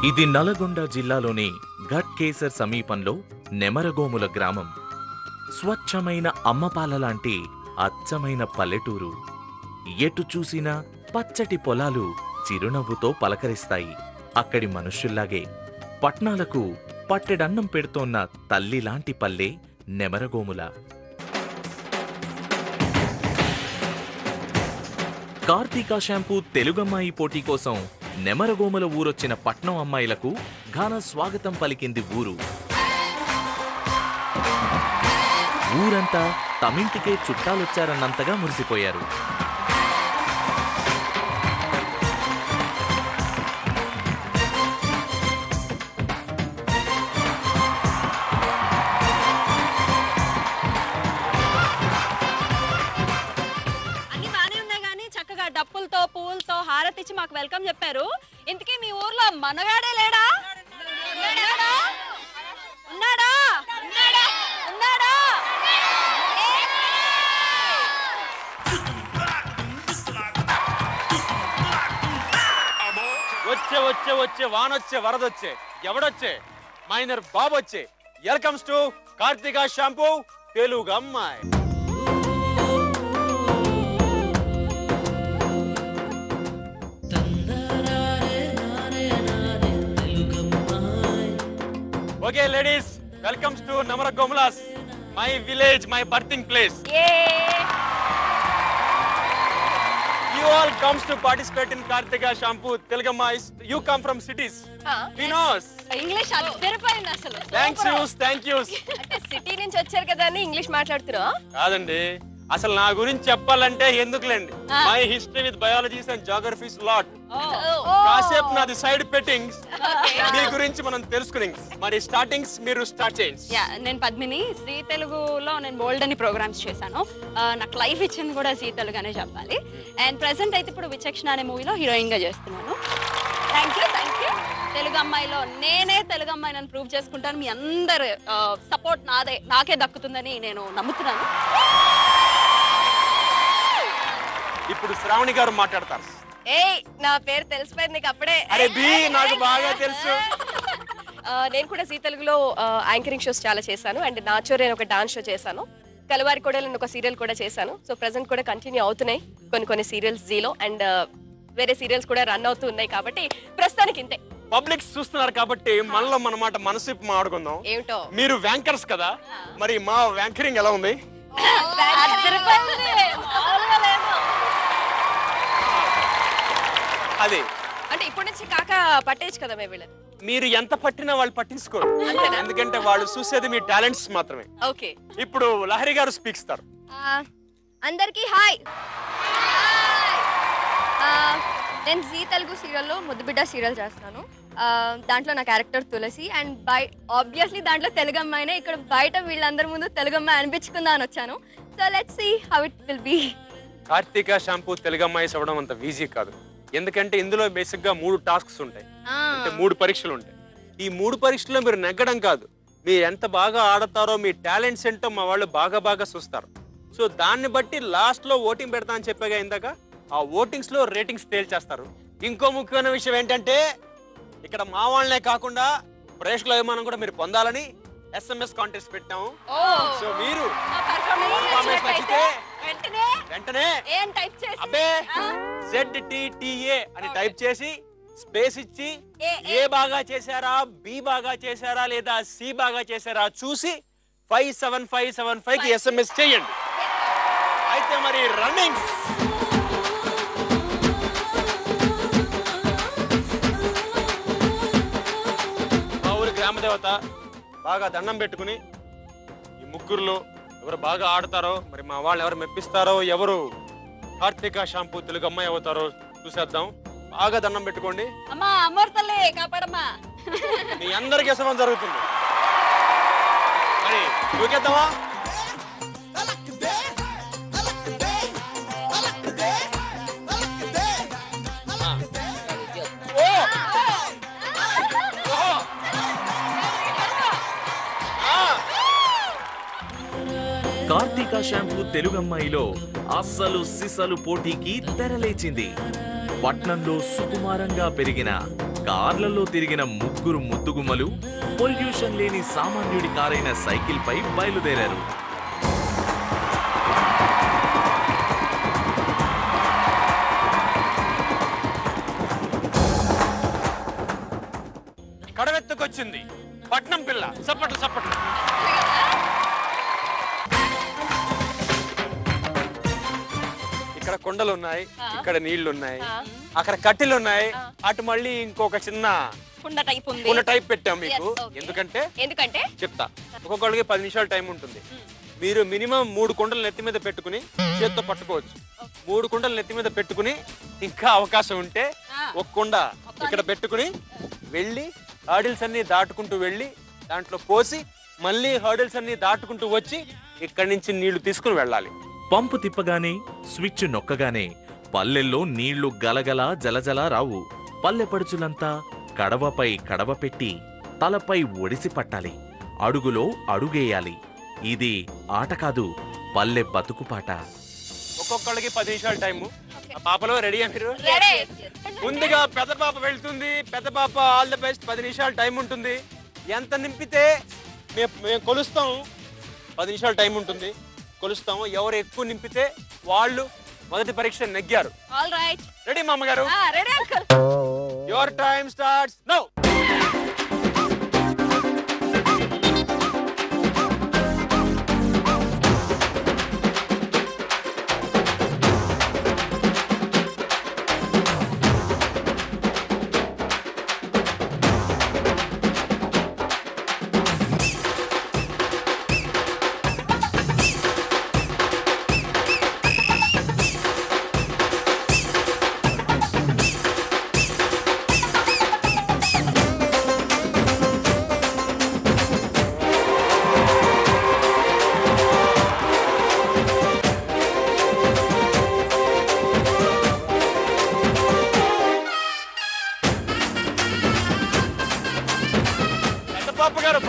ఇది నల్గొండ జిల్లాలోని ఘట్కేసర్ సమీపంలో నెమరగోముల గ్రామం. స్వచ్ఛమైన అమ్మపాలలాంటి అచ్చమైన పల్లెటూరు. ఎటు చూసినా పచ్చటి పొలాలు చిరునవ్వుతో పలకరిస్తాయి. అక్కడి మనుష్యుల్లాగే పట్నాలకు పట్టెడన్నం పెడుతోన్న తల్లిలాంటి పల్లె నెమరగోముల. కార్తీక షాంపూ తెలుగమ్మాయి పోటీ కోసం నెమరగోముల ఊరొచ్చిన పట్నం అమ్మాయిలకు ఘన స్వాగతం పలికింది ఊరు. ఊరంతా తమింటికే చుట్టాలొచ్చారన్నంతగా మురిసిపోయారు. డప్పులతో పూలతో హారతిచ్చి మాకు వెల్కమ్ చెప్పారు. ఇంతకీ మీ ఊర్లో మనగాడే లేడా? ఉన్నాడా? ఉన్నాడా? వచ్చే వచ్చే వచ్చే వానొచ్చే వరదొచ్చే ఎవడొచ్చే మైనర్ బాబు వచ్చే. Welcomes to Karthika shampoo Telugu అమ్మాయి. Okay, ladies, welcomes to Namaragomlas, my village, my birthing place. You all comes to participate in Kartika Shampoo Telugamais. You come from cities. We knows. English అదిరిపోయింది అసలు. Thank you. అంటే city నుంచి వచ్చారు కదా అని English మాట్లాడుతున్నా? కాదండి, అసలు నా గురించి చెప్పాలంటే ఎందుకులేండి. My history with biologists and geographies lot. కాసేపు నాది సైడ్ పెట్టింగ్స్, మీ గురించి మనం తెలుసుకుని మరి స్టార్టింగ్స్ మీరు స్టార్ట్ చేయండి. నేను పద్మిని, జీ తెలుగులో నేను బోల్డ్ అని ప్రోగ్రామ్స్ చేశాను. నాకు లైఫ్ ఇచ్చింది కూడా జీ తెలుగు అనే చెప్పాలి. అండ్ ప్రెసెంట్ అయితే ఇప్పుడు విచక్షణ అనే మూవీలో హీరోయిన్ గా చేస్తున్నాను. Thank you. తెలుగు అమ్మాయిలో నేనే తెలుగు అమ్మాయిని ప్రూవ్ చేసుకుంటాను. మీ అందరు సపోర్ట్ నాకే దక్కుతుందని నేను నమ్ముతున్నాను. ఇప్పుడు శ్రావణి గారు మాట్లాడతారు. నా పేరు తెలిసిపోయింది నీకు అప్పుడే. అరే బి, నాకు బాగా తెలుసు. నేను కూడా జీ తెలుగులో యాంకరింగ్ షోస్ చాలా చేశాను. అండ్ నాచోరే ఒక డాన్స్ షో చేశాను. కలవారి కూడా ఒక సీరియల్ కూడా చేశాను. సో ప్రెసెంట్ కూడా కంటిన్యూ అవుతున్నాయి కొన్ని సీరియల్స్ జీలో. అండ్ వేరే సీరియల్స్ కూడా రన్ అవుతూ ఉన్నాయి. కాబట్టి ప్రస్తుతానికి ఇంతే. పబ్లిక్ చూస్తున్నారు కాబట్టి మనలో మన మాట మనసు మాట్లాడుకుందాం. ఏమిటో మీరు వ్యాంకర్స్ కదా, మరి మా వ్యాంకరింగ్ ఎలా ఉంది? అదే అంటే ఇప్పటి నుంచి కాక పట్టేచ్చు కదా మేము వీళ్ళని. మీరు ఎంత పట్టినా వాళ్ళు పట్టించుకోరు, ఎందుకంటే వాళ్ళు చూసేది మీ టాలెంట్స్ మాత్రమే. ఓకే, ఇప్పుడు లహరి గారు స్పీక్ ఇస్తారు. అందరికి హాయ్. నేను జీ తెలుగు సీరియల్లో ముద్దుబిడ్డ సీరియల్ చేస్తాను. దాంట్లో నా క్యారెక్టర్ తులసి. అండ్ ఆబ్వియస్లీ దాంట్లో తెలుగు అమ్మాయినే. ఇక్కడ బయట వీళ్ళందరి ముందు తెలుగు అమ్మాయి అనిపించుకుందా అని వచ్చాను. So let's see how it will be. Karthika shampoo Telugu అమ్మాయి చదవడం అంత ఈజీ కాదు. ఎందుకంటే ఇందులో బేసిక్ గా 3 టాస్క్స్ ఉంటాయి, అంటే 3 పరీక్షలు ఉంటాయి. ఈ 3 పరీక్షల్లో మీరు నెగ్గడం కాదు, మీరు ఎంత బాగా ఆడతారో, మీ టాలెంట్స్ ఏంటో మా వాళ్ళు బాగా చూస్తారు. సో దాన్ని బట్టి లాస్ట్ లో ఓటింగ్ పెడతా అని చెప్పాగా ఇందాక, ఆ ఓటింగ్స్ లో రేటింగ్స్ తేల్చేస్తారు. ఇంకో ముఖ్యమైన విషయం ఏంటంటే ఇక్కడ మా వాళ్ళనే కాకుండా ప్రేక్షకుల అభిమానం కూడా మీరు పొందాలని SMS కాంటెస్ట్ పెట్టాము. సో మీరు నచ్చితే వెంటనే అబ్బే ZTTA అని టైప్ చేసి స్పేస్ ఇచ్చి ఏ బాగా చేశారా, బి బాగా చేశారా లేదా సి బాగా చేశారా చూసి 57575 కి SMS చేయండి. అయితే మరి రన్నింగ్ మా ఊరి గ్రామదేవత బాగా దండం పెట్టుకుని ఈ ముగ్గురులో ఎవరు బాగా ఆడతారో, మరి మా వాళ్ళు ఎవరు మెప్పిస్తారో, ఎవరు కార్తీక షాంపూ తెలుగు అమ్మాయి అవుతారో చూసేద్దాం. బాగా దండం పెట్టుకోండి. అమ్మా అమర్తలే కాపాడమ్మా. మీ అందరికీ శుభం జరుగుతుంది. మరి దూకేద్దామా? కార్తీక షాంపూ తెలుగమ్మాయిలో అస్సలు సిసలు పోటీకి తెరలేచింది. పట్నంలో సుకుమారంగా పెరిగిన కార్లలో తిరిగిన ముగ్గురు ముద్దుగుమ్మలు పొల్యూషన్ లేని సామాన్యుడి కారైన సైకిల్ పై బయలుదేరారు. కడవెత్తుకొచ్చింది పట్నం పిల్ల. చప్పట్లు చప్పట్లు. ఇక్కడ కొండలు ఉన్నాయి, ఇక్కడ నీళ్లు ఉన్నాయి, అక్కడ కట్టెలు ఉన్నాయి, అటు మళ్ళీ ఇంకొక చిన్న కుండ టైప్ ఉంది. కుండ టైప్ పెట్టాం మీకు. ఎందుకంటే చెప్తా. ఒక్కొక్కడికి 10 నిమిషాలు టైం ఉంటుంది. మీరు మినిమం 3 కుండలు నెత్తి మీద పెట్టుకుని చేత్తో పట్టుకోవచ్చు. 3 కుండలు నెత్తి మీద పెట్టుకుని ఇంకా అవకాశం ఉంటే ఒక కుండ ఇక్కడ పెట్టుకుని వెళ్ళి హర్డిల్స్ అన్ని దాటుకుంటూ వెళ్ళి దాంట్లో పోసి మళ్ళీ హర్డిల్స్ అన్ని దాటుకుంటూ వచ్చి ఇక్కడి నుంచి నీళ్లు తీసుకుని వెళ్ళాలి. పంపు తిప్పగానే, స్విచ్ నొక్కగానే పల్లెల్లో నీళ్లు గలగల జలజల రావు. పల్లెపడుచులంతా కడవపై కడవ పెట్టి తలపై ఒడిసి పట్టాలి. అడుగులో అడుగేయాలి. ఇది ఆట కాదు, పల్లె బతుకుపాట. ఒక్కొక్కళ్ళకి 10 నిమిషాలు టైము. ఆ పాపలో రెడీ మీరు? ముందుగా పెద్ద పాప వెళ్తుంది. పెద్ద పాప ఆల్ ది బెస్ట్. 10 నిమిషాలు టైం ఉంటుంది. ఎంత నింపితే మేము కొలుస్తాం. 10 నిమిషాలు టైం ఉంటుంది, కొలుస్తాము. ఎవరు ఎక్కువ నింపితే వాళ్ళు మొదటి పరీక్ష నెగ్గారు. All right. రెడీ మా అమ్మగారు? Ready uncle. Your time starts now.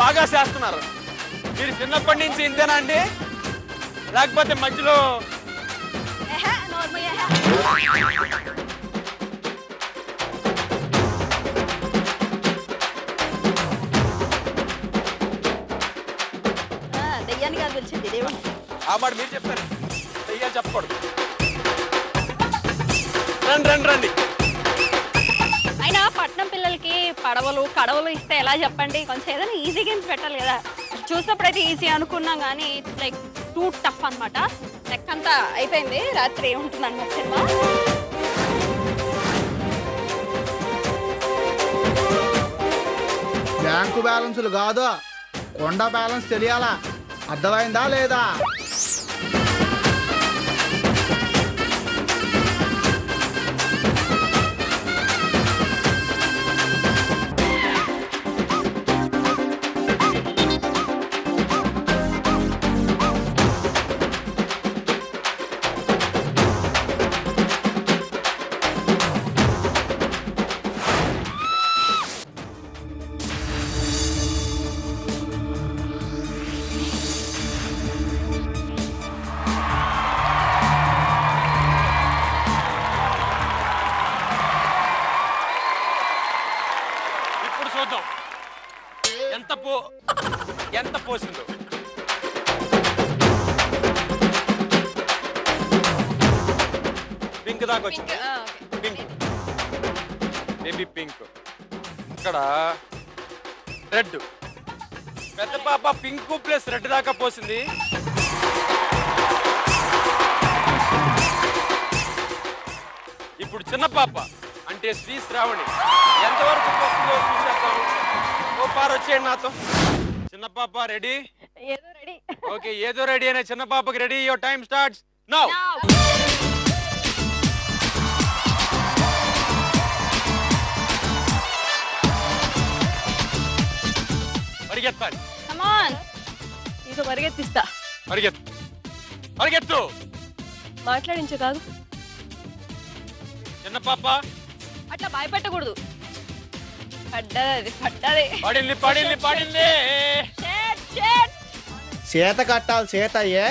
బాగా చేస్తున్నారు. మీరు చిన్నప్పటి నుంచి ఇంతేనా అండి, లేకపోతే మధ్యలో? దెయ్యాన్ని కాదు పిలిచింది దేవుడు. ఆ మాట మీరు చెప్పారు, దెయ్యాలు చెప్పకూడదు. రండి రండి రండి. అయినా పట్నం పిల్లలకి కడవలు ఇస్తే ఎలా చెప్పండి? కొంచెం ఏదైనా ఈజీ గేమ్స్ పెట్టాలి కదా. చూసినప్పుడైతే ఈజీ అనుకున్నాం కానీ ఇట్స్ లైక్ టూ టఫ్ అనమాట. నెక్ అంతా అయిపోయింది. రాత్రి ఏముంటుంది అన్నమాట సినిమా. బ్యాంకు బ్యాలెన్సులు కాదు, కొండ బ్యాలెన్స్ తెలియాలా? అర్థమైందా లేదా? ఎంత పోసిందో. పింక్ దాకా వచ్చింది. Pink, baby pink. ఇక్కడ రెడ్. పెద్ద పాప పింక్ ప్లస్ రెడ్ దాకా పోసింది. ఇప్పుడు చిన్న పాప అంటే శ్రీ శ్రావణి ఎంతవరకు పోస్తుందో చూసేద్దాం. ఓ పార్ వచ్చేయండి నాతో. చిన్న పాప రెడీ? ఓకే, ఏదో రెడీ అనే చిన్న పాపకి ready. Your time starts now. పరిగెత్తాలి. ఇక పరిగెత్తిస్తా. పరిగెత్తు పరిగెత్తు. మాట్లాడించే కాదు. చిన్న పాప అట్లా భయపెట్టకూడదు. పడ్డది పడ్డది. పడింది పడింది పడింది. సీత కట్టాలి సీతయ్యే,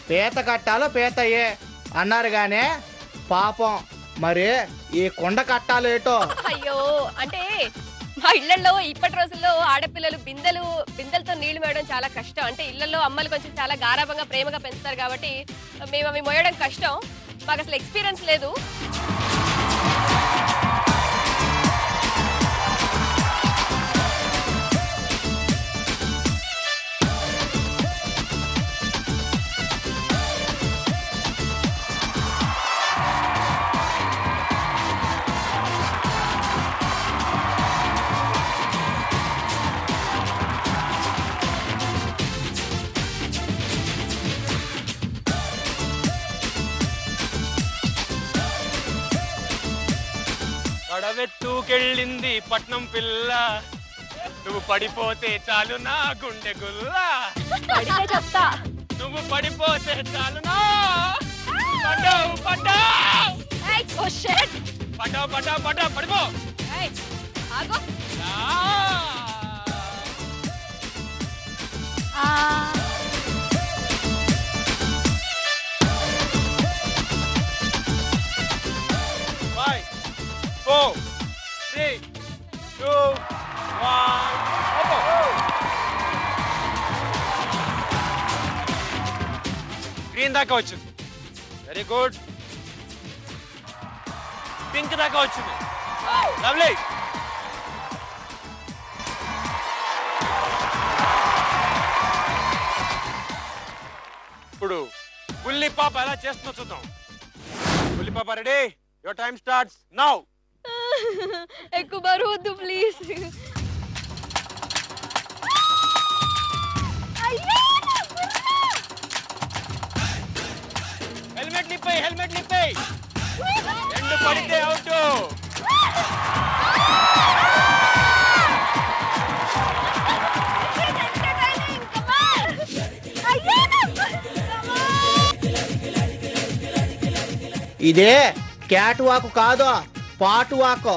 పీత కట్టాలో పీతయ్యే అన్నారు గానే పాపం మరి ఈ కొండ కట్టాలేటో. అయ్యో అంటే మా ఇళ్లలో ఇప్పటి రోజుల్లో ఆడపిల్లలు బిందెలతో నీళ్లు మోయడం చాలా కష్టం. అంటే ఇళ్లలో అమ్మలు కొంచెం చాలా గారాభంగా ప్రేమగా పెంచుతారు కాబట్టి మేము అవి మోయడం కష్టం. మాకు అసలు ఎక్స్పీరియన్స్ లేదు. పడవెత్తుకెళ్ళింది పట్నం పిల్ల, నువ్వు పడిపోతే చాలు నా గుండె గుల్ల. చెప్తా నువ్వు పడిపోతే చాలు నా పడ్డావు పడ్డావు పడ్డావు పడ్డావు పడ్డావు పడిపో. Five, 4, 3, 2, 1. గ్రీన్ దాకా వచ్చింది. Very good. పింక్ దాకా వచ్చింది. లవ్లీ. ఇప్పుడు బుల్లి పాప ఎలా చేస్తుందో చూద్దాం. బుల్లి పాప ready? Your time starts now. ఎక్కువ బరువు వద్దు ప్లీజ్. హెల్మెట్ నిప్పేయ్, హెల్మెట్ నిప్పేయ్. రెండు పడితే అవుట్. ఇదే క్యాట్ వాక్ కాదు, పాటు వాక్.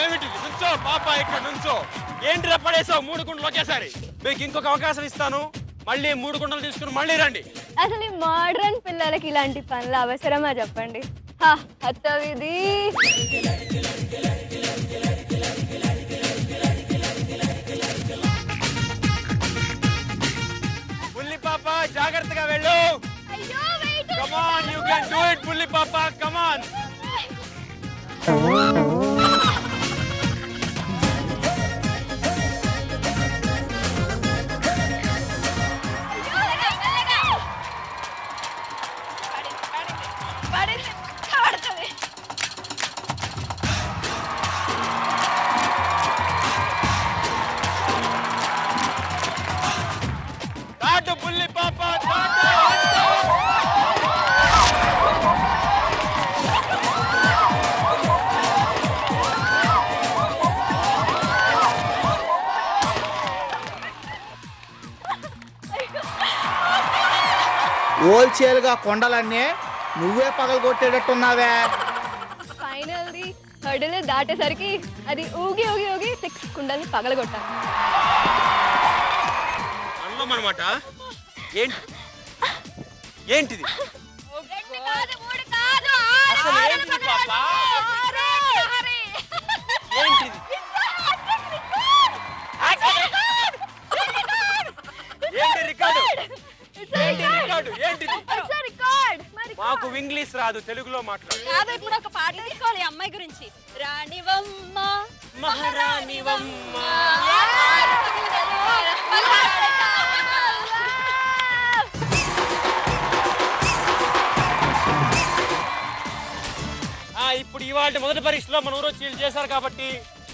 ఏమిటిది? నుంచో పాప, ఇక్కడ నుంచో. ఏంటి పడేసావు 3 గుంటలు ఒకేసారి? మీకు ఇంకొక అవకాశం ఇస్తాను. మళ్ళీ 3 గుంటలు తీసుకుని మళ్ళీ రండి. అసలు ఈ మోడర్న్ పిల్లలకి ఇలాంటి పనులు అవసరమా చెప్పండి. అత్తవిది బుల్లి పాప జాగ్రత్తగా వెళ్ళు. Come on, you can do it, బుల్లి పాప. Come on. దాటు బుల్లి పాప, దాటు. హోల్సేల్ గా కొండలన్నీ నువ్వే పగలగొట్టేటట్టున్నావే. ఫైనల్ది హర్డిల్ దాటేసరికి అది ఊగి ఊగి ఊగి 6 కుండల్ని పగలగొట్టాను. అన్నమాట. ఏంటిది? అసలు ఏంటిది పాప? ఏంటిది? ఏంటి రికార్డు? ఏంటి రికార్డు? ఏంటిది? మాకు ఇంగ్లీష్ రాదు, తెలుగులో మాట్లాడు. కాదు, ఇప్పుడు ఒక పాట తీసుకోవాలి అమ్మాయి గురించి. రాణివమ్మ మహారాణివమ్మ. ఇప్పుడు ఇవాళ మొదటి పరీక్షలో మన ఊరు చీల్ చేశారు కాబట్టి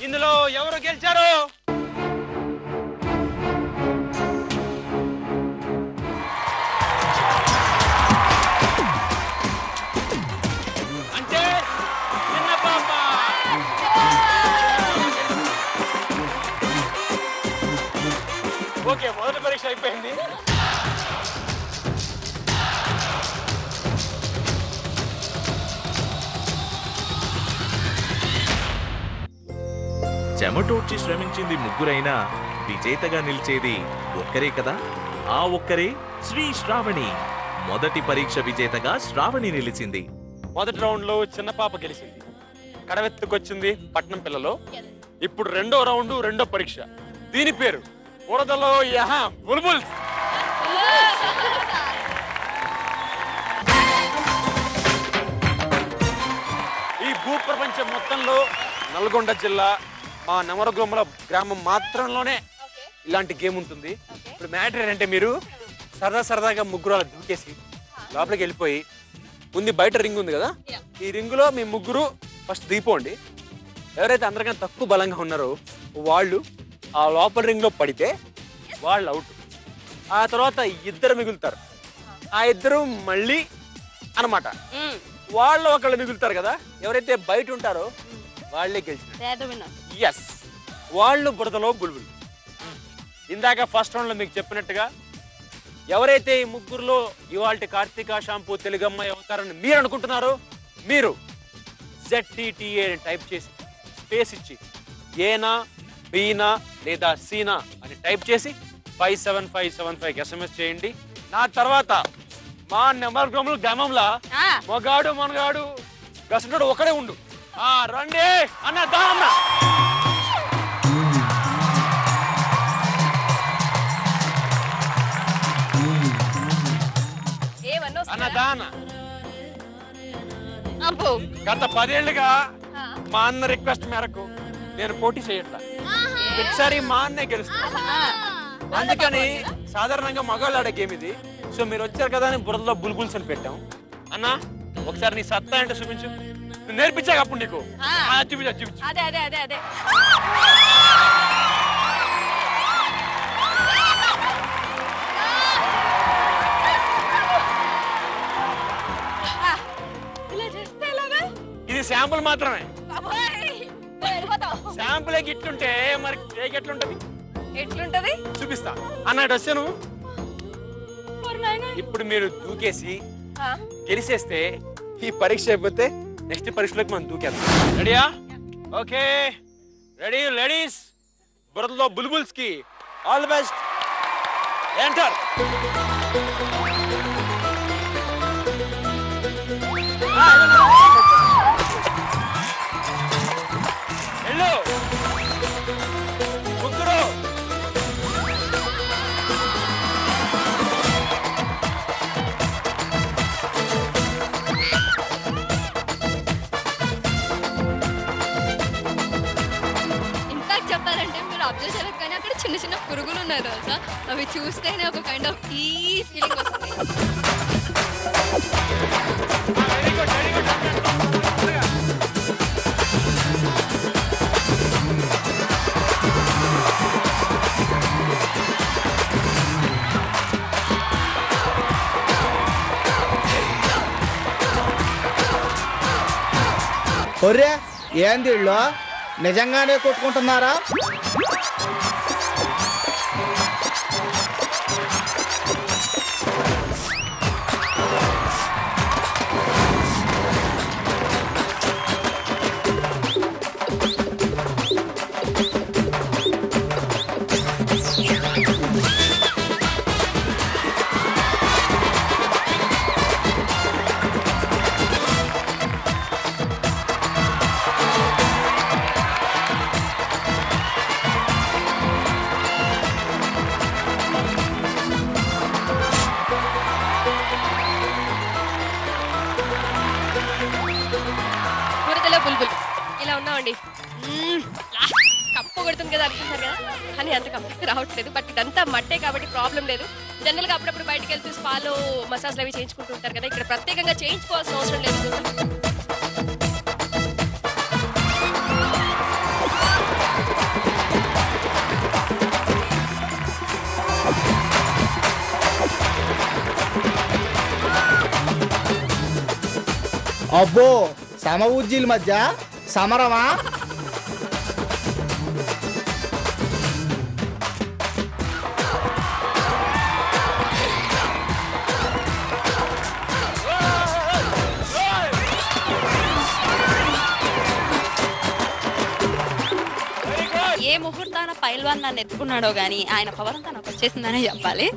ఇందులో ఎవరు గెలిచారు? అంటే చిన్న పాప. చెమటోడ్చి శ్రమించింది ముగ్గురైనా విజేతగా నిలిచేది ఒక్కరే కదా. ఆ ఒక్కరే శ్రీ శ్రావణి. మొదటి పరీక్ష విజేతగా శ్రావణి నిలిచింది. మొదటి రౌండ్ లో చిన్న పాప గెలిచింది, కడవెత్తుకొచ్చింది పట్నం పిల్లలో. ఇప్పుడు రెండో రౌండ్, రెండో పరీక్ష. దీని పేరు బురదలో యహా బుల్బుల్. ఈ భూప్రపంచం మొత్తంలో నల్గొండ జిల్లా మా నెమరగోమల గ్రామం మాత్రంలోనే ఇలాంటి గేమ్ ఉంటుంది. ఇప్పుడు మ్యాటర్ ఏంటంటే, మీరు సరదాగా ముగ్గురు అలా దూకేసి లోపలికి వెళ్ళిపోయి, ముందు బయట రింగ్ ఉంది కదా, ఈ రింగులో మీ ముగ్గురు ఫస్ట్ దిగిపోండి. ఎవరైతే అందరికన్నా తక్కువ బలంగా ఉన్నారో వాళ్ళు ఆ లోపల రింగ్ లో పడితే వాళ్ళు అవుట్. ఆ తర్వాత ఇద్దరు మిగులుతారు. ఆ ఇద్దరు మళ్ళీ అన్నమాట వాళ్ళు ఒకళ్ళు మిగులుతారు కదా, ఎవరైతే బయట ఉంటారో వాళ్ళే గెలిచిన. ఎస్, వాళ్ళు బురదలో బుల్బుల్. ఇందాక ఫస్ట్ రౌండ్ లో మీకు చెప్పినట్టుగా ఎవరైతే ఈ ముగ్గురులో ఇవాల్టి కార్తీక షాంపూ తెలుగమ్మాయి అవుతారని మీరు అనుకుంటున్నారో, మీరు ZTTA టైప్ చేసి స్పేస్ ఇచ్చి ఏనా బీనా లేదా సీనా అని టైప్ చేసి 57575 SMS చేయండి. నా తర్వాత మా నెమరగోమల గ్రామంలో మగాడు మనగాడు గసంటుడు ఒకడే ఉండు. రండి అన్న, దా అన్న. అన్న గత 10 ఏళ్లుగా మా అన్న రిక్వెస్ట్ మేరకు నేను పోటీ చేయట్లా. ఒకసారి మా అన్నే గెలుస్తాను. అందుకని సాధారణంగా మగాళ్ళు ఆడే గేమ్ ఇది. సో మీరు వచ్చారు కదా అని బురదలో బుల్బుల్స్ అని పెట్టాం. అన్న ఒకసారి నీ సత్తా అంటే చూపించు. నేర్పించాక అప్పుడు నీకు చూపించు. ఇది శాంపుల్ మాత్రమే. శాంపుల్ ఇట్లుంటే మరి కేక్ ఎట్లుంటది చూపిస్తా. అన్నట్టు వచ్చాను. ఇప్పుడు మీరు దూకేసి గెలిచేస్తే ఈ పరీక్ష అయిపోతే నెక్స్ట్ పరీక్షలోకి మనం దూకేద్దాం. రెడీయా? Okay, ready ladies. బురదలో బుల్బుల్స్ కి all the best. Enter. Hello ముగ్గురు. ఇన్ఫాక్ట్ చెప్పాలంటే మీరు అబ్జర్వ్ చేయలేదు కానీ అక్కడ చిన్న చిన్న పురుగులు ఉన్నాయి తెలుసా, అవి చూస్తేనే ఒక కైండ్ ఆఫ్ ఈ ఫీలింగ్ వస్తుంది. ఒరే ఏంది వీళ్ళు నిజంగానే కొట్టుకుంటున్నారా? బుల్బుల్ ఇలా ఉన్నామండి. కప్పు కొడుతుంది కదా అనుకుంటున్నారు కదా, కానీ అంత కప్పు రావట్లేదు. బట్ ఇదంతా మట్టే కాబట్టి ప్రాబ్లం లేదు. జనరల్గా అప్పుడప్పుడు బయటకు వెళ్తూ స్పాలో మసాజ్లు అవి చేయించుకుంటూ ఉంటారు కదా, ఇక్కడ ప్రత్యేకంగా చేయించుకోవాల్సిన అవసరం లేదు. అబ్బో, సమవుజ్జీల మధ్య సమరమా? Very good. ముహూర్తాన పైల్వాన్ నన్ను ఎత్తుకున్నాడో గానీ ఆయన పవర్ అంతా నాకు వచ్చేసిందనే చెప్పాలి.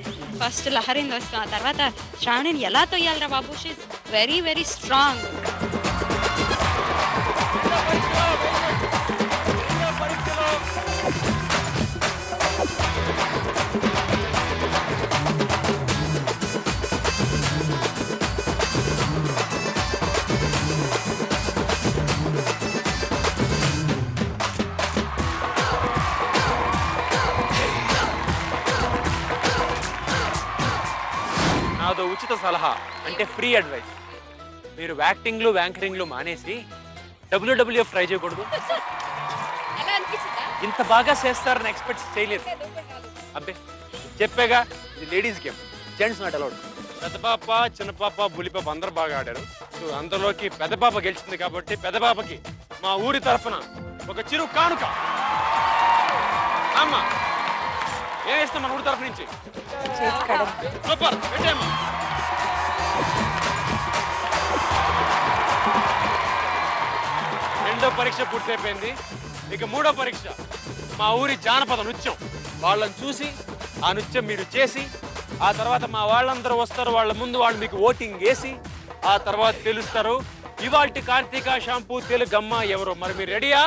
ఫస్ట్ లహరిని వస్తాం, ఆ తర్వాత శ్రావణిని ఎలా తొయ్యాలరా బాబు, షీఈస్ వెరీ వెరీ స్ట్రాంగ్. నాదో ఉచిత సలహా, అంటే ఫ్రీ అడ్వైస్. మీరు యాక్టింగ్లు యాంకరింగ్లు మానేసి WWF ట్రై చేయకూడదు. ఎలా అనిపించిందా? ఇంత బాగా చేస్తారని ఎక్స్పెక్ట్ చేయలేదు. అబ్బే చెప్పేగా, ఇది ladies game, gents not allowed. పెద్ద పాప, చిన్న పాప, బులి పాప అందరు బాగా ఆడారు. సో అందులోకి పెద్ద పాప గెలిచింది కాబట్టి పెద్ద పాపకి మా ఊరి తరఫున ఒక చిరు కానుక. అమ్మా ఏం వేస్తాం మన ఊరి తరఫు నుంచి? సూపర్, పెట్టేమ్మా. రెండో పరీక్ష పూర్తయిపోయింది. ఇక మూడో పరీక్ష మా ఊరి జానపద నృత్యం. వాళ్ళని చూసి ఆ నృత్యం మీరు చేసి, ఆ తర్వాత మా వాళ్ళందరూ వస్తారు, వాళ్ళ ముందు వాళ్ళు మీకు ఓటింగ్ వేసి ఆ తర్వాత తెలుస్తారు ఇవాల్టి కార్తీక షాంపూ తెలుగమ్మ ఎవరు. మరి మీరు రెడీయా?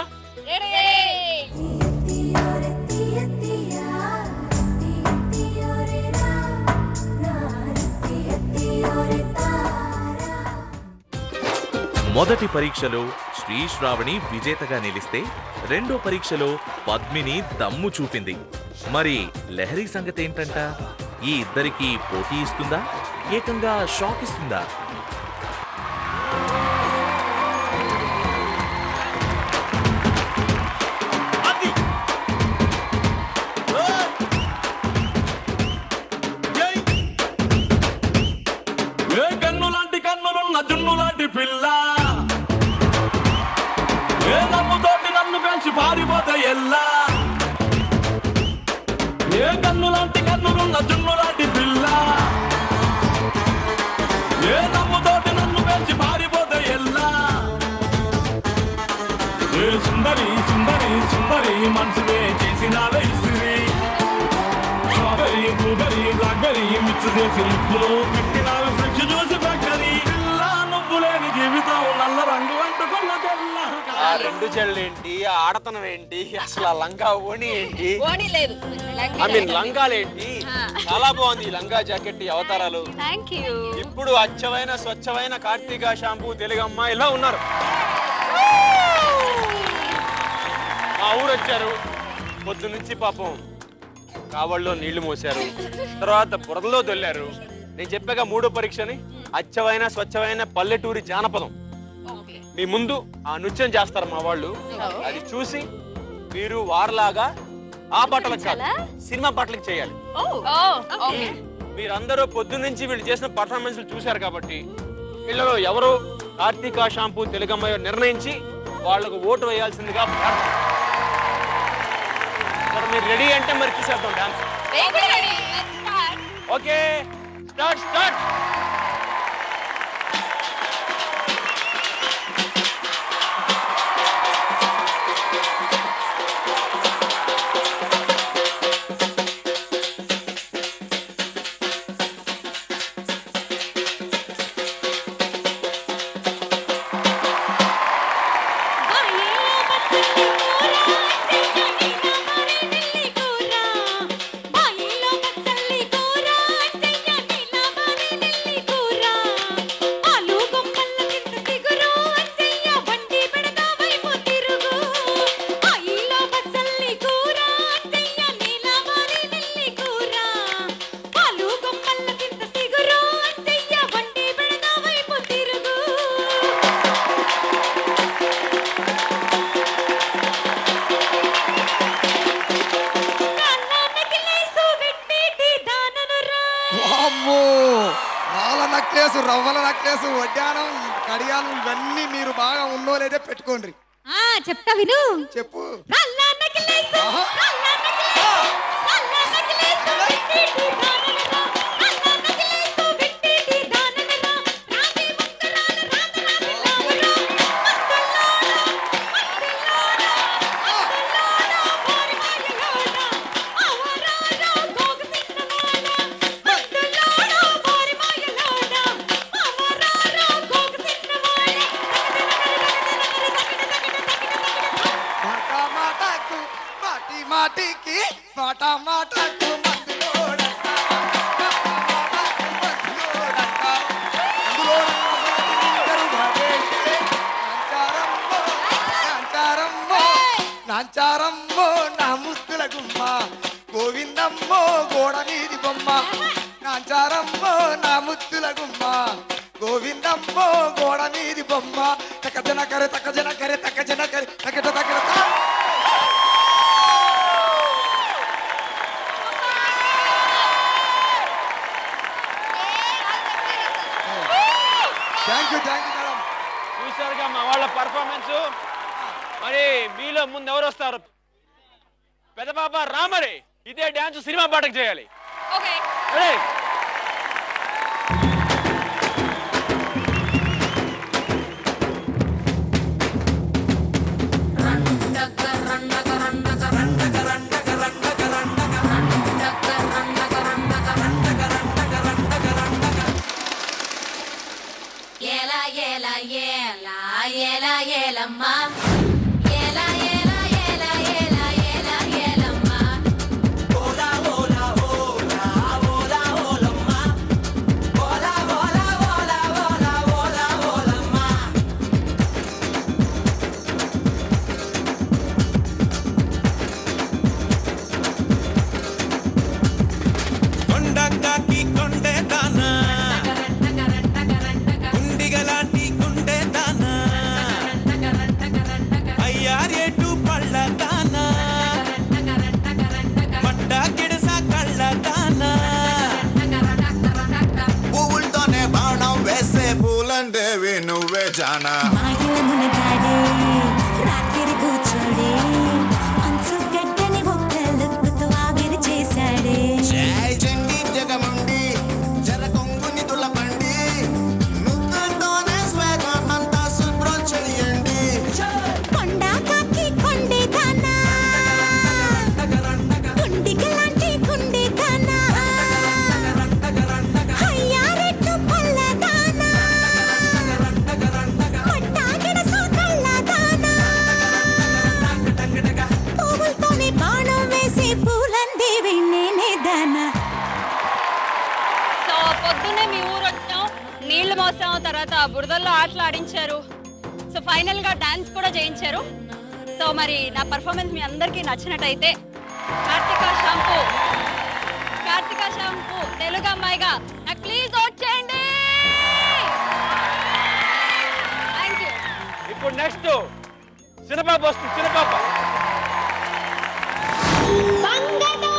మొదటి పరీక్షలో శ్రీ శ్రావణి విజేతగా నిలిస్తే రెండో పరీక్షలో పద్మిని దమ్ము చూపింది. మరి లహరి సంగతి ఏంటంట? ఈ ఇద్దరికి పోటీ ఇస్తుందా, ఏకంగా షాక్ ఇస్తుందా? జున్నులాంటి పిల్ల ఏ నమ్ముతోటి నన్ను పెంచి పారిపోతే ఎల్లా, ఏ కన్నులాంటి కన్నులున్న జున్నులాంటి పిల్ల ఏ నమ్ముతోటి నన్ను పెంచి పారిపోతే ఎల్లా, ఏ సుందరి సుందరి సుందరి మనసునే చేసినావే ఇస్త్రీ, స్ట్రాబెరీ బ్లూబెరీ బ్లాక్బెరీ మిక్స్ చేసి లిప్పులో పెట్టినావే ఫ్రిడ్జ్ చూసి ఫ్యాక్టరీ. జీవితం నల్ల రంగు అంటుకున్న తెల్ల. ఆ రెండు చెళ్ళేంటి, ఆ ఆడతనం ఏంటి, అసలు ఆ లంగా ఓణి ఏంటి, ఓణి లేదు, ఐ మీన్ లంగాలేంటి. చాలా బాగుంది ఈ లంగా జాకెట్, ఈ అవతారాలు. థాంక్యూ. ఇప్పుడు అచ్చమైన స్వచ్ఛమైన కార్తీక షాంపూ తెలుగమ్మ ఇలా ఉన్నారు. మా ఊరు వచ్చారు, పొద్దు నుంచి పాపం కావళ్ళలో నీళ్లు మోసారు, తర్వాత బురదలో దొల్లారు. నేను చెప్పాక మూడో పరీక్షని అచ్చమైన స్వచ్ఛమైన పల్లెటూరి జానపదం మీ ముందు ఆ నృత్యం చేస్తారు మా వాళ్ళు. అది చూసి మీరు వారలాగా ఆ పాటలకు కాదు, సినిమా పాటలకు చేయాలి. మీరందరూ పొద్దు నుంచి వీళ్ళు చేసిన పర్ఫార్మెన్స్ చూశారు కాబట్టి వీళ్ళలో ఎవరు కార్తీక షాంపూ తెలుగమ్మ నిర్ణయించి వాళ్లకు ఓటు వేయాల్సిందిగా. మీరు రెడీ అంటే మరి చూసేద్దాం డాన్స్. Okay, start start. రవ్వల నక్లేసు, వడ్డానం, కడియానం ఇవన్నీ మీరు బాగా ఉన్నో లేదే పెట్టుకోండి. చెప్తా విను. చెప్పు. మాట మాటకు మందులోడంట అందులో నాంచారమ్మో నా ముద్దుల గుమ్మ గోవిందమ్మో గోడ మీది బొమ్మ నాంచారమ్మో నా ముద్దుల గుమ్మ గోవిందమ్మో గోడ మీది బొమ్మ తకజన కరే తకజన కరే తకజన కరే తకట తకట థ్యాంక్ యూ మేడం. చూసారుగా మా వాళ్ళ పర్ఫార్మెన్స్. మరి మీలో ముందు ఎవరు వస్తారు? పెద్ద పాప రామరి ఇదే డాన్స్ సినిమా పాటకు చేయాలి. ఓకే నువ్వే జానా రాత్రి కూర్చోడే అంచు గడ్డని ఒక్కలుక్కుతూ ఆవిరి చేశాడే చెంగి జగముండి జర కొంగుని తులపండి నువ్వుతోనే స్వేగం అంతా శుభ్రం చెయ్యండి కొండ కాకి కొండే దానా గుండికి లాంటి గుండె దానా అయ్యారెట్టు పల్ల దానా పట్టాగిన సోకళ్ళ దానా పువ్వులతోనే బాణం వేసి పూలందేవి నేనే దానా. సో పొద్దున్నే మీ ఊరు వచ్చాం, నీళ్లు మోసాం, తర్వాత బురదల్లో ఆటలు ఆడించారు. సో ఫైనల్ గా డాన్స్ కూడా చేయించారు. సో మరి నా పర్ఫార్మెన్స్ మీ అందరికీ నచ్చినట్టయితే కార్తికా షాంపూ తెలుగు అమ్మాయిగా నాకు ప్లీజ్ ఓట్ చేయండి. Thank you. ఇప్పుడు నెక్స్ట్ చిన్నపాప వస్తుంది. చిన్నపాప అందితో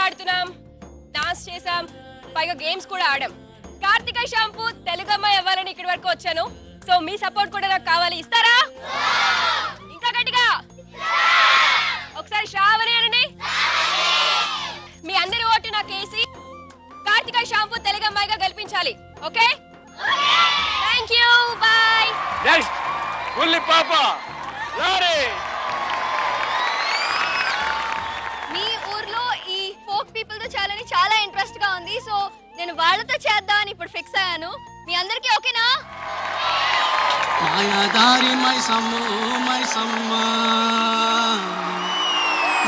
ఆడుతున్నాం, డాన్స్ చేసాం, పైగా గేమ్స్ కూడా ఆడాం. కార్తిక షాంపూ తెలుగు అమ్మాయి అవ్వాలని ఇక్కడి వరకు వచ్చాను. సో మీ సపోర్ట్ కూడా నాకు కావాలి. ఇస్తారా? ఇంకా గట్టిగా ఒకసారి శ్రావణి అనండి. మీ అందరి ఓటు నాకు వేసి కార్తిక షాంపూ తెలుగు అమ్మాయిగా గెలిపించాలి. Okay, thank you, bye. Next బుల్లి పాప లారీ. మీ ఊర్లో ఈ ఫోక్ పీపుల్ తో చేయాలని చాలా ఇంట్రెస్ట్ గా ఉంది. సో నేను వాళ్ళతో చేద్దామని ఇప్పుడు ఫిక్స్ అయ్యాను. మీ అందరికీ ఓకేనా? మాయాదారి మైసమ్మ మైసమ్మ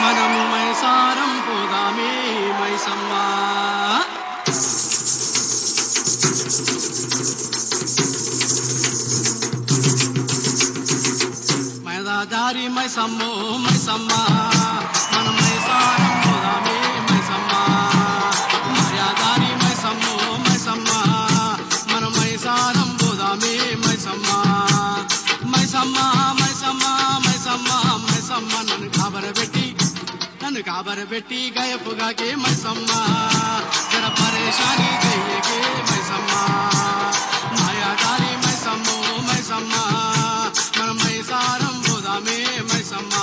మనము మైసారం పోదామే మైసమ్మ. మాయాదారి మైసమ్మ మైసమ్మ మనం మైసారం పోదామే మైసమ్మ. మాయాదారి మైసమ్మ మైసమ్మ మనం మైసారం పోదామే మైసమ్మ. మైసమ్మ మైసమ్మ మైసమ్మ మైసమ్మ నన్ను కాబరబెట్టి గయపుగాకే మైసమ్మ. జర పరేషాని చెయ్యకే మైసమ్మ. మాయాదారి మైసమ్మ మైసమ్మ మనం మైసారం పోదామే మైసమ్మ.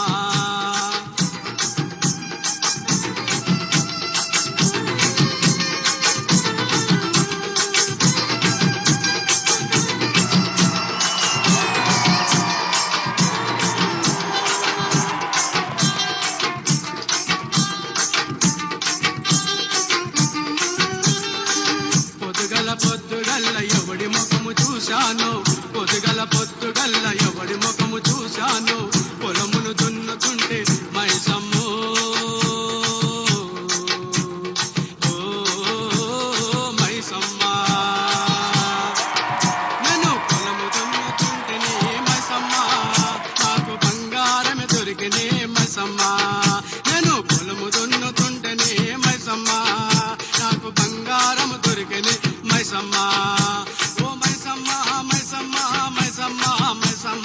పొద్దుగల్ల ఎవడి ముఖము చూశాను, పొద్దుగల్ల ఎవడి ముఖము చూశాను. పొలమును దున్నుతుంటే మైసమ్మో మైసమ్మ. నేను పొలము దున్నుతుంటేనే మైసమ్మ నాకు బంగారమే దొరికినే మైసమ్మ. నేను పొలము దున్నుతుంటేనే మైసమ్మ నాకు బంగారము దొరికినే మైసమ్మ. ఓ మైసమ్మ మైసమ్మ మైసమ్మ మైసమ్మ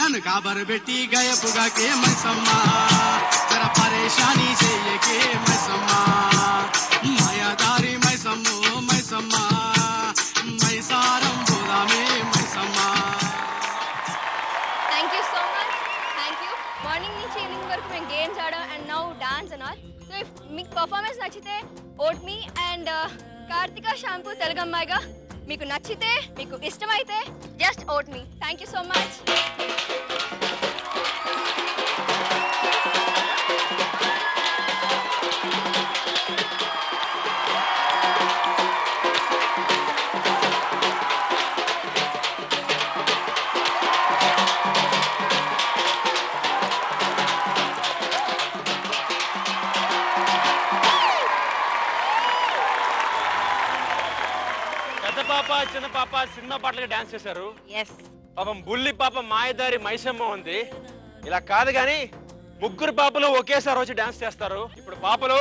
నన్ను కాబరబెట్టి గయపుగాకే మైసమ్మ. జర పరేషాని చెయ్యకే మైసమ్మ. మాయాదారి మైసమ్మ మైసమ్మ మైసారం పోదామే Maisamma. Thank you so much. Thank you. Morning నుంచి ఈవినింగ్ వరకు మేము గేమ్స్ ఆడాం and now dance and all. So if మీకు పర్ఫార్మెన్స్ నచ్చితే vote me. And Karthika shampoo Telugu అమ్మాయిగా మీకు నచ్చితే, మీకు ఇష్టమైతే just vote me. Thank you so much. పాప చిన్న పాప సినిమా పాటలకి డాన్స్ చేశారు. పాపం బుల్లి పాప మాయదారి మైసమ్మ ఉంది. ఇలా కాదు గాని ముగ్గురు పాపలు ఒకేసారి వచ్చి డాన్స్ చేస్తారు. ఇప్పుడు పాపలు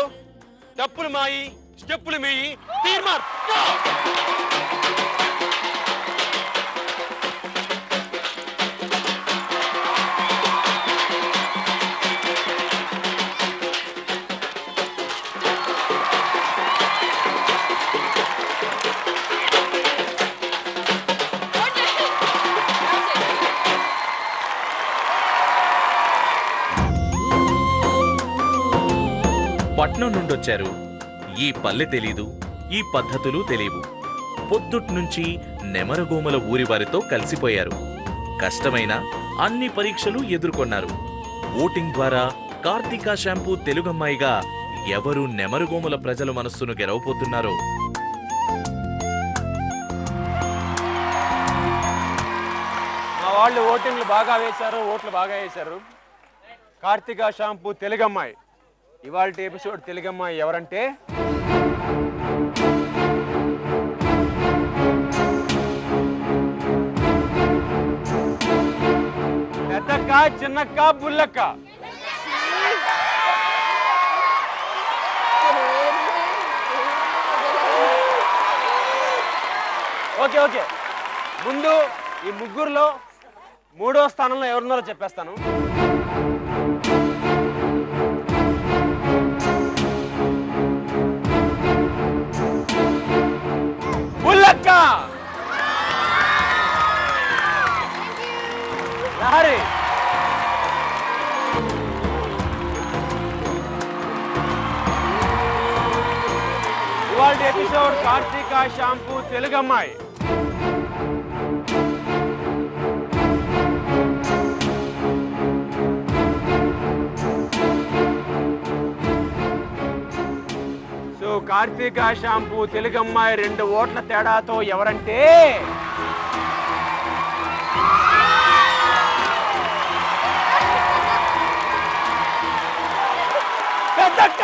తప్పులు మాయి స్టెప్పులు మీయి తీర్మార్. పట్నం నుండొచ్చారు. ఈ పల్లె తెలీదు, ఈ పద్ధతులు తెలియవు. పొద్దుట్నుంచి నెమరగోమల ఊరి వారితో కలిసిపోయారు. కష్టమైన అన్ని పరీక్షలు ఎదుర్కొన్నారు. ఓటింగ్ ద్వారా కార్తిక షాంపూ తెలుగమ్మాయిగా ఎవరు నెమరగోమల ప్రజల మనస్సును గెలవబోతున్నారో. మా వాళ్ళు ఓటింగ్లు బాగా వేశారు, ఓట్లు బాగా వేశారు. కార్తిక షాంపూ తెలుగమ్మాయి. ఇవాల్టి ఎపిసోడ్ తెలుగమ్మాయి ఎవరంటే పెద్దక్క, చిన్నక్క, బుల్లక్క. ఓకే ఓకే, ముందు ఈ ముగ్గురులో మూడో స్థానంలో ఎవరున్నారో చెప్పేస్తాను. ఇవాళ ఎపిసోడ్ కార్తీక షాంపూ తెలుగమ్మాయి. సో కార్తీక షాంపూ తెలుగమ్మాయి 2 ఓట్ల తేడాతో ఎవరంటే పెద్దక్క.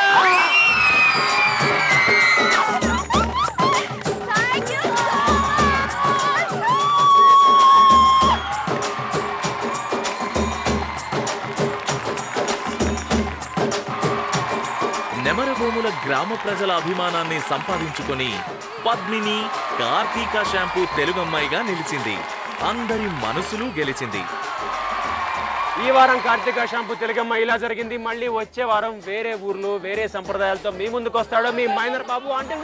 నెమరభూముల గ్రామ ప్రజల అభిమానాన్ని సంపాదించుకొని పద్మిని కార్తీక షాంపూ తెలుగమ్మాయిగా నిలిచింది. అందరి మనసులు గెలిచింది. ఈ వారం కార్తీక షాంపూ తెలుగమ్మాయి ఇలా జరిగింది. మళ్ళీ వచ్చే వారం వేరే ఊర్లు వేరే సంప్రదాయాలతో మీ ముందుకు వస్తాడు మీ మైనర్ బాబు. అంటే